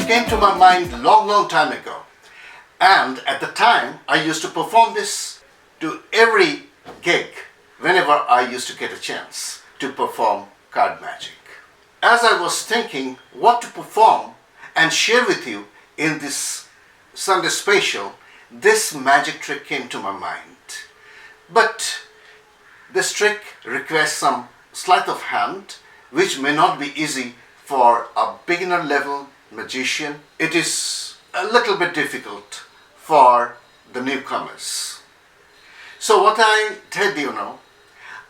came to my mind long time ago. And at the time, I used to perform this to every gig whenever I used to get a chance to perform card magic. As I was thinking what to perform and share with you in this Sunday special, this magic trick came to my mind. But this trick requires some sleight of hand, which may not be easy for a beginner level magician. It is a little bit difficult for the newcomers. So what I did,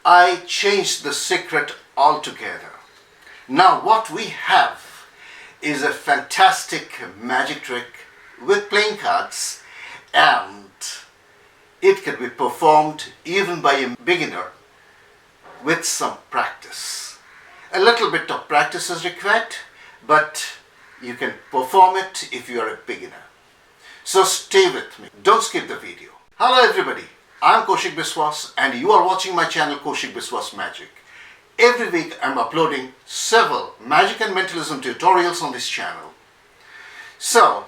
I changed the secret altogether. Now what we have is a fantastic magic trick with playing cards, and it can be performed even by a beginner with some practice. A little bit of practice is required, but you can perform it if you are a beginner. So stay with me. Don't skip the video. Hello everybody. I'm Kaushik Biswas and you are watching my channel Kaushik Biswas Magic. Every week I'm uploading several magic and mentalism tutorials on this channel. So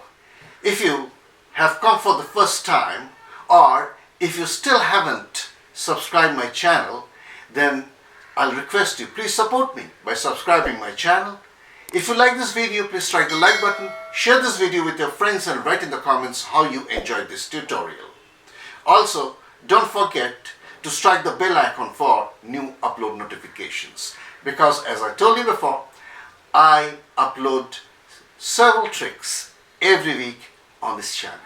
if you have come for the first time, or if you still haven't subscribed my channel, then I'll request you, please support me by subscribing my channel. If you like this video, please strike the like button, share this video with your friends and write in the comments how you enjoyed this tutorial. Also, don't forget to strike the bell icon for new upload notifications, because as I told you before, I upload several tricks every week on this channel.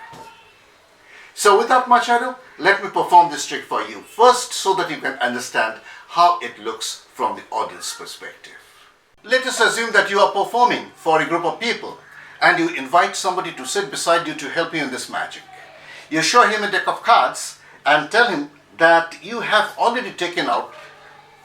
So without much ado, let me perform this trick for you first so that you can understand how it looks from the audience perspective. Let us assume that you are performing for a group of people and you invite somebody to sit beside you to help you in this magic. You show him a deck of cards and tell him that you have already taken out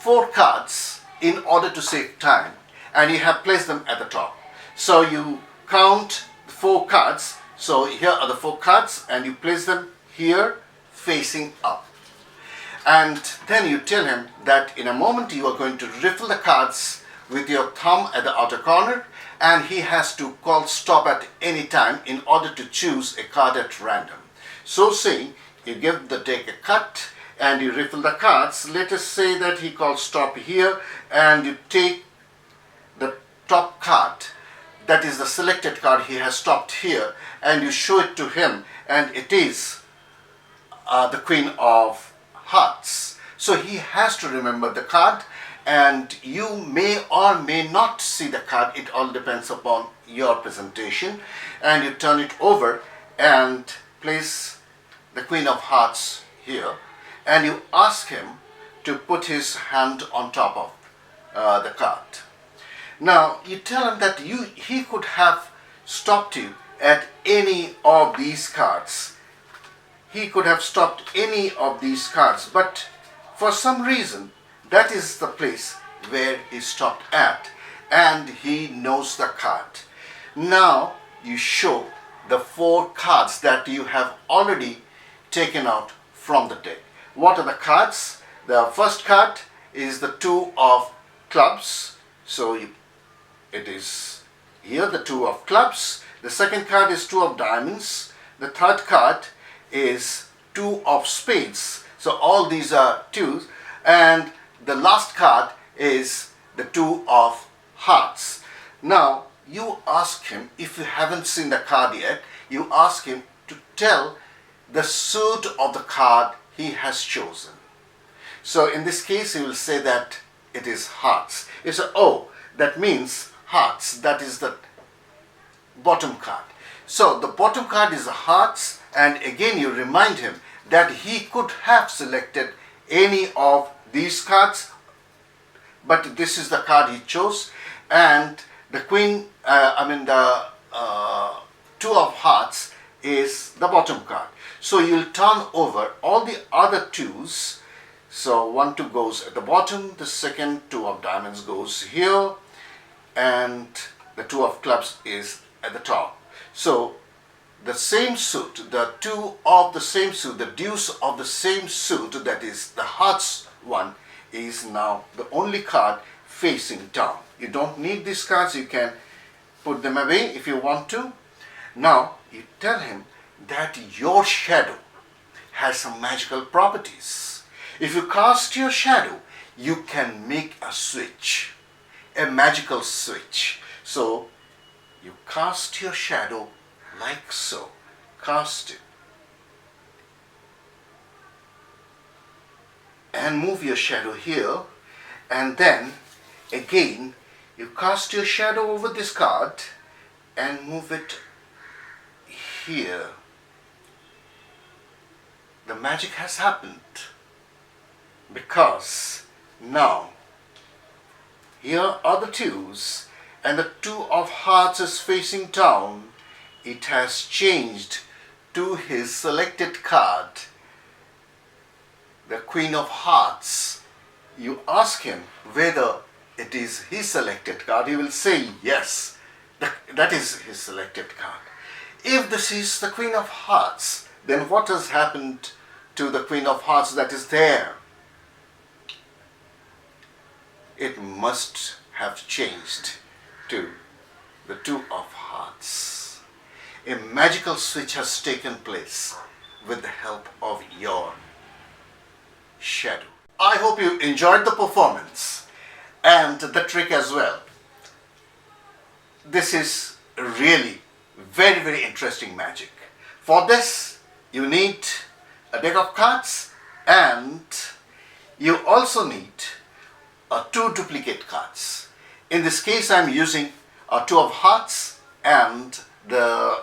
4 cards in order to save time, and you have placed them at the top. So you count the 4 cards. So here are the 4 cards and you place them here facing up. And then you tell him that in a moment you are going to riffle the cards with your thumb at the outer corner, and he has to call stop at any time in order to choose a card at random. So saying, you give the deck a cut and you riffle the cards. Let us say that he calls stop here, and you take the top card, that is the selected card he has stopped here, and you show it to him, and it is the Queen of Hearts. So he has to remember the card, and you may or may not see the card. It all depends upon your presentation. And you turn it over and place the Queen of Hearts here, and you ask him to put his hand on top of the card. Now you tell him that he could have stopped you at any of these cards. He could have stopped any of these cards, but for some reason that is the place where he stopped at, and he knows the card. Now you show the 4 cards that you have already taken out from the deck. What are the cards? The first card is the 2 of clubs. So it is here the 2 of clubs. The second card is 2 of diamonds. The third card is 2 of spades. So all these are 2s. And the last card is the 2 of hearts. Now you ask him, if you haven't seen the card yet, you ask him to tell the suit of the card he has chosen. So in this case he will say that it is hearts. You say, oh, that means hearts, that is the bottom card. So the bottom card is the hearts, and again you remind him that he could have selected any of these cards, but this is the card he chose, and the Queen, the 2 of hearts is the bottom card. So you'll turn over all the other 2s. So 1, 2 goes at the bottom, the second 2 of diamonds goes here, and the 2 of clubs is at the top. So the same suit, the 2 of the same suit, the deuce of the same suit, that is the hearts one, is now the only card facing down. You don't need these cards. You can put them away if you want to. Now you tell him that your shadow has some magical properties. If you cast your shadow, you can make a switch, a magical switch. So you cast your shadow like so. Cast it. And move your shadow here, and then again you cast your shadow over this card and move it here. The magic has happened, because now here are the twos and the two of hearts is facing down. It has changed to his selected card, the Queen of Hearts. You ask him whether it is his selected card. He will say yes, that is his selected card. If this is the Queen of Hearts, then what has happened to the Queen of Hearts that is there? It must have changed to the Two of Hearts. A magical switch has taken place with the help of your shadow. I hope you enjoyed the performance and the trick as well. This is really very, very interesting magic. For this, you need a deck of cards, and you also need two duplicate cards. In this case, I am using a Two of Hearts and the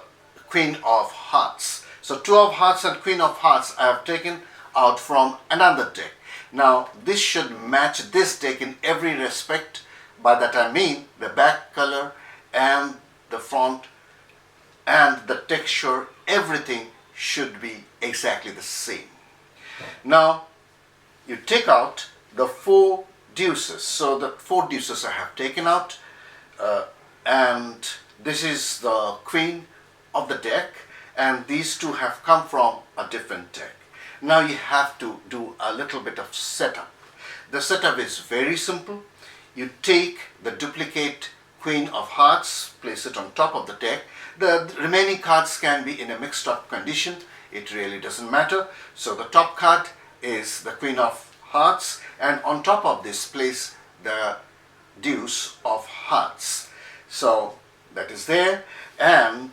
Queen of Hearts. So Two of Hearts and Queen of Hearts I have taken out from another deck. Now this should match this deck in every respect. By that I mean the back color and the front and the texture, everything should be exactly the same. Now you take out the four deuces. So the four deuces I have taken out, and this is the queen of the deck, and these two have come from a different deck. Now you have to do a little bit of setup. The setup is very simple. You take the duplicate Queen of Hearts, place it on top of the deck. The remaining cards can be in a mixed up condition. It really doesn't matter. So the top card is the Queen of Hearts, and on top of this place the Deuce of Hearts. So that is there, and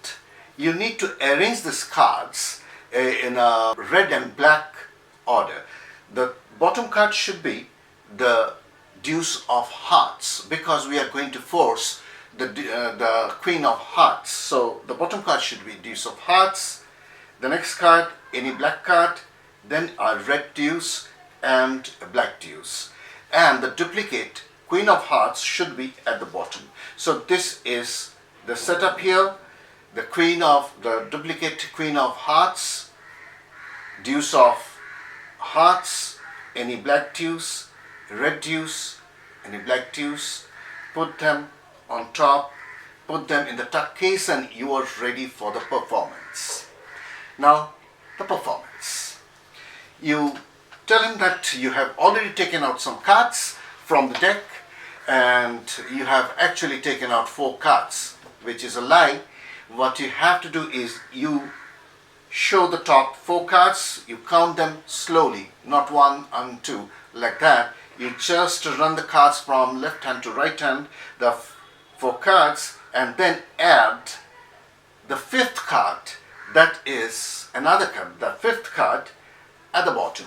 you need to arrange these cards in a red and black order. The bottom card should be the Deuce of Hearts, because we are going to force the Queen of Hearts. So the bottom card should be Deuce of Hearts. The next card, any black card, then a red deuce and a black deuce. And the duplicate Queen of Hearts should be at the bottom. So this is the setup here. The duplicate Queen of Hearts, Deuce of Hearts, any black deuce, red deuce, any black deuce. Put them on top, put them in the tuck case, and you are ready for the performance. Now the performance. You tell him that you have already taken out some cards from the deck, and you have actually taken out 4 cards, which is a lie. What you have to do is you show the top 4 cards, you count them slowly, not 1 and 2 like that. You just run the cards from left hand to right hand, the 4 cards, and then add the 5th card, that is another card, the 5th card at the bottom.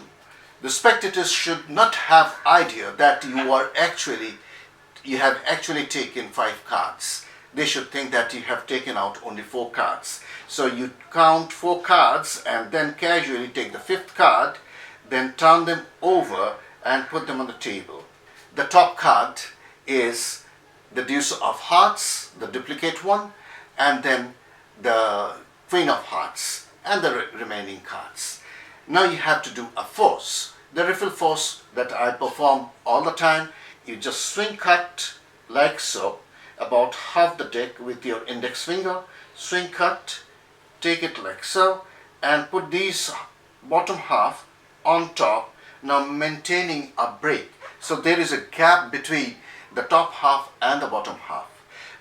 The spectators should not have idea that you have actually taken 5 cards. They should think that you have taken out only 4 cards. So you count 4 cards and then casually take the 5th card, then turn them over and put them on the table. The top card is the Deuce of Hearts, the duplicate one, and then the Queen of Hearts and the remaining cards. Now you have to do a force. The riffle force that I perform all the time, you just swing cut like so, about half the deck with your index finger, swing cut, take it like so, and put these bottom half on top, now maintaining a break. So there is a gap between the top half and the bottom half.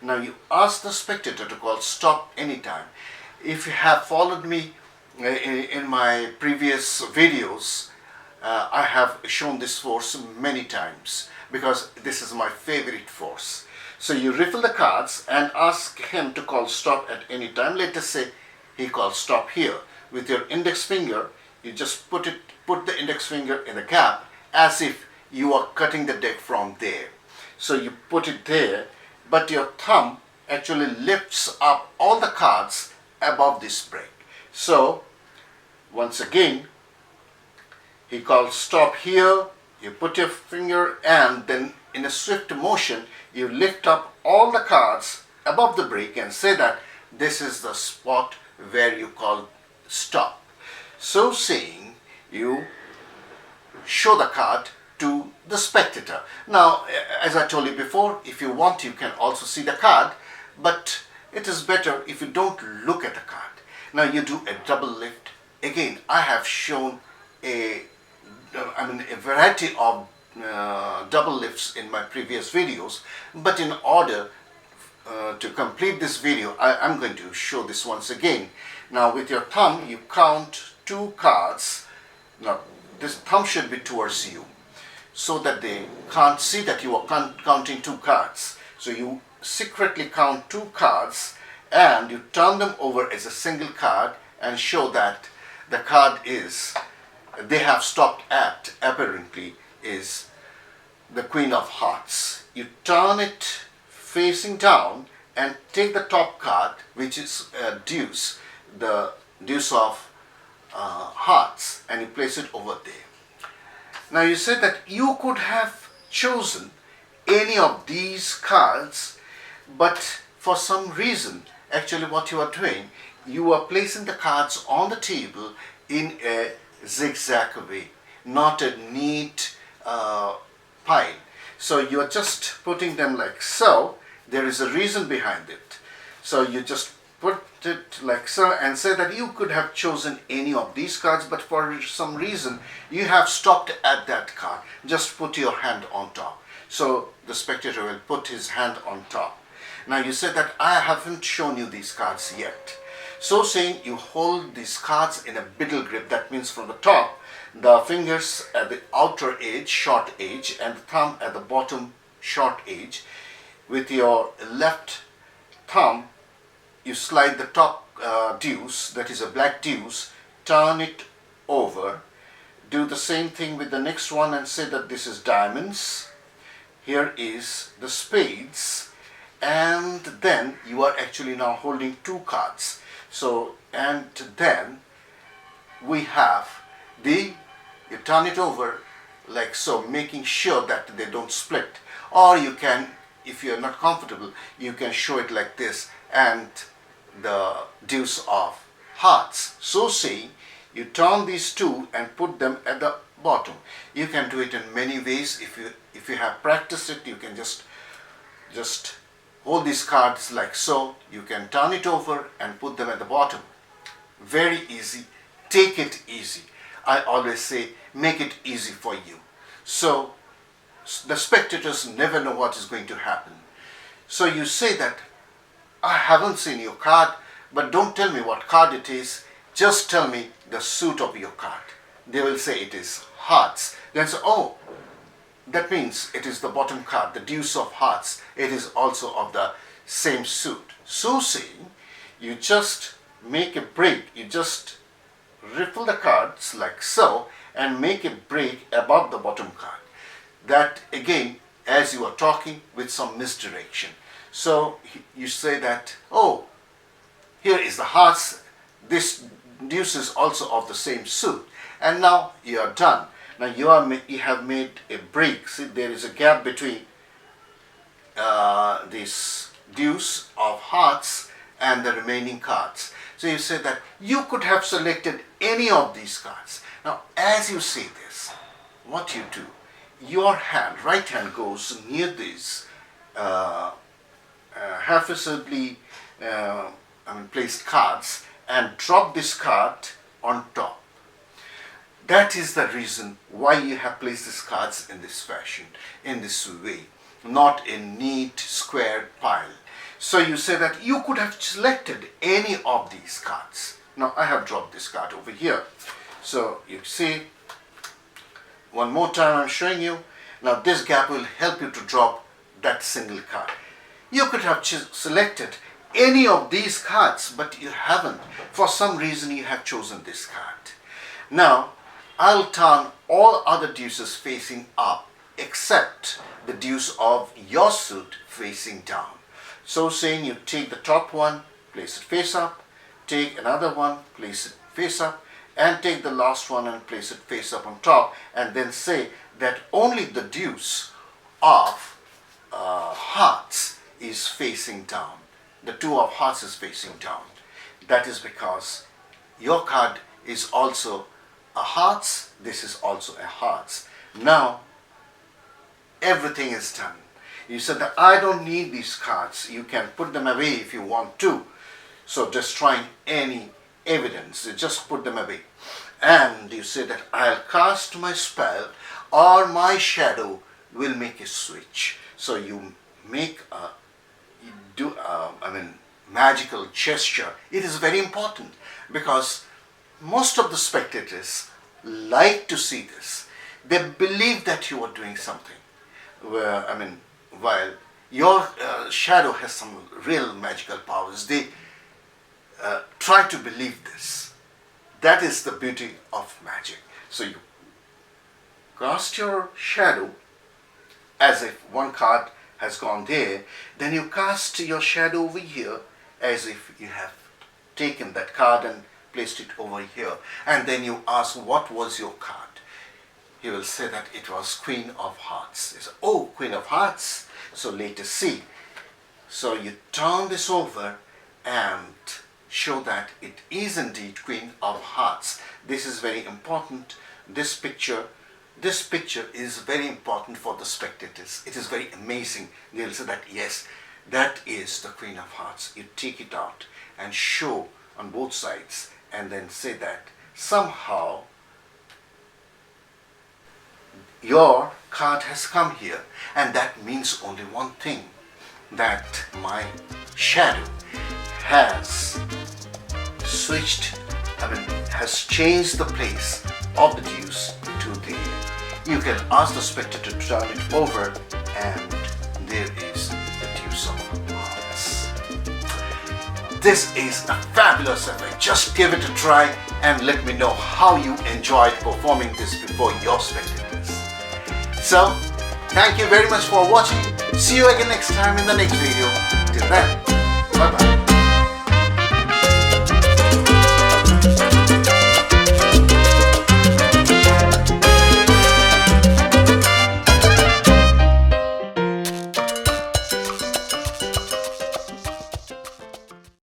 Now you ask the spectator to call stop anytime. If you have followed me in my previous videos, I have shown this force many times because this is my favorite force. So you riffle the cards and ask him to call stop at any time. Let us say he calls stop here. With your index finger, you just put the index finger in the gap as if you are cutting the deck from there. So you put it there, but your thumb actually lifts up all the cards above this break. So once again, he calls stop here, you put your finger and then in a swift motion, you lift up all the cards above the break and say that this is the spot where you call stop. So saying, you show the card to the spectator. Now, as I told you before, if you want, you can also see the card, but it is better if you don't look at the card. Now you do a double lift. Again, I have shown a variety of double lifts in my previous videos, but in order to complete this video, I'm going to show this once again. Now with your thumb, you count 2 cards. Now this thumb should be towards you so that they can't see that you are counting 2 cards. So you secretly count 2 cards and you turn them over as a single card and show that the card they have stopped at, apparently, is the Queen of Hearts. You turn it facing down and take the top card, which is deuce, the deuce of hearts, and you place it over there. Now you said that you could have chosen any of these cards, but for some reason, actually what you are doing, you are placing the cards on the table in a zigzag way, not a neat pile. So you are just putting them like so. There is a reason behind it. So you just put it like so and say that you could have chosen any of these cards, but for some reason you have stopped at that card. Just put your hand on top. So the spectator will put his hand on top. Now you said that I haven't shown you these cards yet. So saying, you hold these cards in a biddle grip. That means from the top, the fingers at the outer edge, short edge, and the thumb at the bottom, short edge. With your left thumb, you slide the top deuce, that is a black deuce, turn it over. Do the same thing with the next one and say that this is diamonds. Here is the spades. And then you are actually now holding 2 cards. So, and then we have you turn it over like so, making sure that they don't split. Or you can, if you're not comfortable, you can show it like this and the deuce of hearts. So saying, you turn these 2 and put them at the bottom. You can do it in many ways. If you have practiced it, you can just hold these cards like so. You can turn it over and put them at the bottom. Very easy. Take it easy. I always say, make it easy for you. So the spectators never know what is going to happen. So you say that, I haven't seen your card, but don't tell me what card it is. Just tell me the suit of your card. They will say it is hearts. Then say, oh, that means it is the bottom card, the deuce of hearts. It is also of the same suit. So saying, you just make a break. You just riffle the cards like so and make a break above the bottom card. That again, as you are talking with some misdirection. So you say that, oh, here is the hearts. This deuce is also of the same suit. And now you are done. Now you have made a break. See, there is a gap between this deuce of hearts and the remaining cards. So you say that you could have selected any of these cards. Now as you say this, what you do, your hand, right hand, goes near these haphazardly placed cards and drop this card on top. That is the reason why you have placed these cards in this fashion, in this way, not a neat square pile. So you say that you could have selected any of these cards. Now I have dropped this card over here. So you see, one more time I'm showing you. Now this gap will help you to drop that single card. You could have selected any of these cards, but you haven't. For some reason you have chosen this card. Now I'll turn all other deuces facing up except the deuce of your suit facing down. So saying, you take the top one, place it face up, take another one, place it face up, and take the last one and place it face up on top, and then say that only the deuce of hearts is facing down. The 2 of hearts is facing down. That is because your card is also a hearts, this is also a hearts. Now everything is done. You said that I don't need these cards. You can put them away if you want to. So destroying any evidence, you just put them away. And you say that I'll cast my spell or my shadow will make a switch. So you make a magical gesture. It is very important because most of the spectators like to see this. They believe that you are doing something. While your shadow has some real magical powers, they try to believe this. That is the beauty of magic. So you cast your shadow as if one card has gone there, then you cast your shadow over here as if you have taken that card and placed it over here, and then you ask what was your card. He will say that it was Queen of Hearts. He says, oh, Queen of Hearts, so let us see. So you turn this over and show that it is indeed Queen of Hearts. This is very important. This picture is very important for the spectators. It is very amazing. They'll say that yes, that is the Queen of Hearts. You take it out and show on both sides and then say that somehow your card has come here, and that means only one thing, that my shadow has has changed the place of the deuce to the. You can ask the spectator to turn it over, and there is the deuce of hearts. This is a fabulous effect. Just give it a try and let me know how you enjoyed performing this before your spectators. So, thank you very much for watching. See you again next time in the next video. Till then, bye bye.